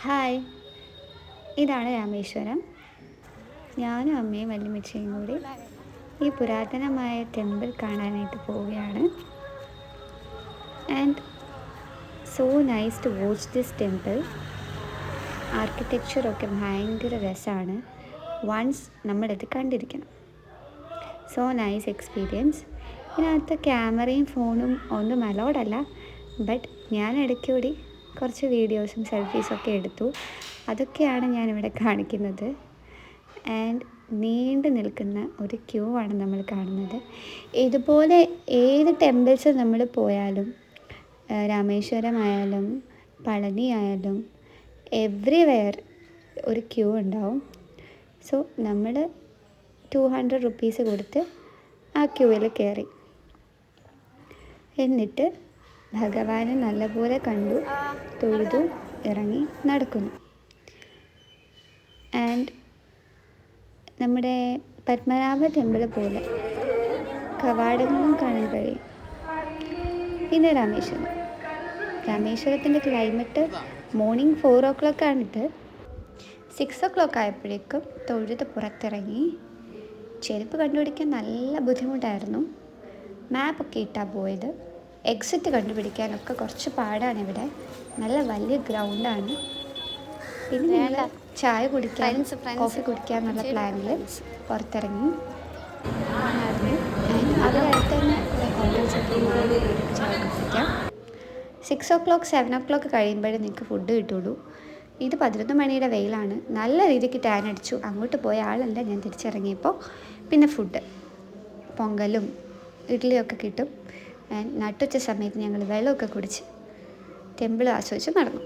Hi, ഇതാണ് രാമേശ്വരം. ഞാനും അമ്മയും വല്യമ്മച്ചിയും കൂടി ഈ പുരാതനമായ ടെമ്പിൾ കാണാനായിട്ട് പോവുകയാണ്. And so nice to watch this temple. ആർക്കിടെക്ചറൊക്കെ ഭയങ്കര രസമാണ്. വൺസ് നമ്മളിത് കണ്ടിരിക്കണം. So nice experience. ഇതിനകത്ത് ക്യാമറയും ഫോണും ഒന്നും അലൗഡല്ല. ബട്ട് ഞാൻ ഇടയ്ക്കൂടി കുറച്ച് വീഡിയോസും സെൽഫീസൊക്കെ എടുത്തു. അതൊക്കെയാണ് ഞാനിവിടെ കാണിക്കുന്നത്. ആൻഡ് നീണ്ടു നിൽക്കുന്ന ഒരു ക്യൂ ആണ് നമ്മൾ കാണുന്നത്. ഇതുപോലെ ഏത് ടെമ്പിൾസ് നമ്മൾ പോയാലും, രാമേശ്വരമായാലും പളനി ആയാലും എവ്രിവെയർ ഒരു ക്യൂ ഉണ്ടാവും. സോ നമ്മൾ 200 റുപ്പീസ് കൊടുത്ത് ആ ക്യൂവിൽ കയറി. എന്നിട്ട് ഭഗവാനെ നല്ലപോലെ കണ്ടു, തൊഴുതു, ഇറങ്ങി നടക്കുന്നു. ആൻഡ് നമ്മുടെ പത്മനാഭ ടെമ്പിൾ പോലെ കവാടങ്ങളും കാണാൻ കഴിയും. പിന്നെ രാമേശ്വരത്തിൻ്റെ ക്ലൈമറ്റ് മോർണിംഗ് 4 o'clock ആണിത്. 6 o'clock ആയപ്പോഴേക്കും തൊഴുത് പുറത്തിറങ്ങി. ചെരുപ്പ് കണ്ടുപിടിക്കാൻ നല്ല ബുദ്ധിമുട്ടായിരുന്നു. മാപ്പൊക്കെ ഇട്ടാണ് പോയത്. എക്സിറ്റ് കണ്ടുപിടിക്കാനൊക്കെ കുറച്ച് പാടാണ്. ഇവിടെ നല്ല വലിയ ഗ്രൗണ്ടാണ്. പിന്നെ ഞങ്ങൾ ചായ കുടിക്കാൻ, കോഫി കുടിക്കാന്നുള്ള പ്ലാനിൽ പുറത്തിറങ്ങി നടന്നു. അവിടെ അടുത്ത് തന്നെ കുറേ ഹോട്ടൽസൊക്കെ ചായ കുടിക്കാം. 6 o'clock 7 o'clock കഴിയുമ്പോഴേ നിങ്ങൾക്ക് ഫുഡ് കിട്ടുള്ളൂ. ഇത് 11 മണിയുടെ വെയിലാണ്. നല്ല രീതിക്ക് ടാൻ അടിച്ചു. അങ്ങോട്ട് പോയ ആളല്ല ഞാൻ തിരിച്ചിറങ്ങിയപ്പോൾ. പിന്നെ ഫുഡ് പൊങ്കലും ഇഡ്ഡലിയൊക്കെ കിട്ടും. നട്ടുച്ച സമയത്ത് ഞങ്ങൾ വെള്ളമൊക്കെ കുടിച്ച് ടെമ്പിൾ ആസ്വദിച്ച് നടന്നു.